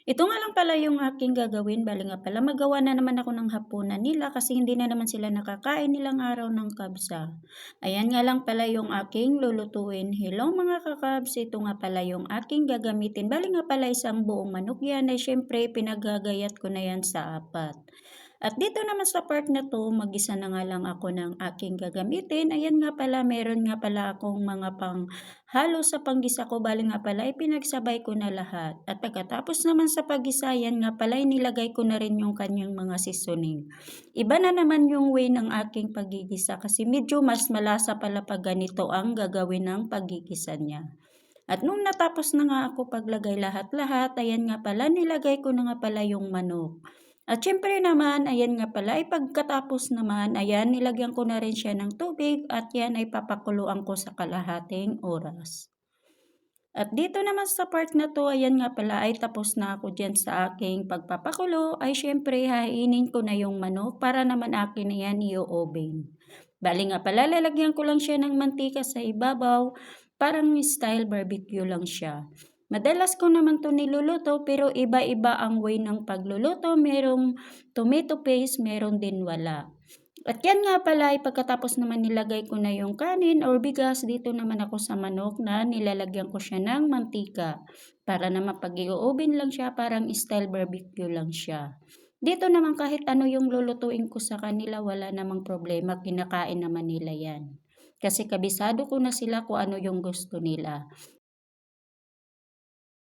Ito nga lang pala yung aking gagawin, bale nga pala magawa na naman ako ng hapunan nila kasi hindi na naman sila nakakain ilang araw ng kabsa. Ayan nga lang pala yung aking lulutuin. Hello mga kakabs, ito nga pala yung aking gagamitin. Bale nga pala isang buong manok yan ay syempre pinagagayat ko na yan sa apat. At dito naman sa part na to, mag-isa na nga lang ako ng aking gagamitin. Ayan nga pala, meron nga pala akong mga halo sa panggisa ko, bali nga pala ay pinagsabay ko na lahat. At pagkatapos naman sa paggisa, yan nga pala inilagay ko na rin yung kanyang mga seasoning. Iba na naman yung way ng aking pagigisa kasi medyo mas malasa pala pag ganito ang gagawin ng pagigisa niya. At nung natapos na nga ako paglagay lahat-lahat, ayan nga pala, nilagay ko na nga pala yung manok. At syempre naman, ayan nga pala, ay pagkatapos naman, ayan, nilagyan ko na rin siya ng tubig at yan ay papakuluan ko sa kalahating oras. At dito naman sa part na to, ayan nga pala ay tapos na ako dyan sa aking pagpapakulo, ay syempre hainin ko na yung manok para naman akin na yan i-oven. Bali nga pala, lalagyan ko lang siya ng mantika sa ibabaw, parang style barbecue lang siya. Madalas ko naman to niluluto pero iba-iba ang way ng pagluluto. Merong tomato paste, meron din wala. At yan nga pala ay pagkatapos naman nilagay ko na yung kanin or bigas, dito naman ako sa manok na nilalagyan ko siya ng mantika. Para naman pag i-oven lang siya, parang style barbecue lang siya. Dito naman kahit ano yung lulutuin ko sa kanila, wala namang problema, kinakain naman nila yan. Kasi kabisado ko na sila kung ano yung gusto nila.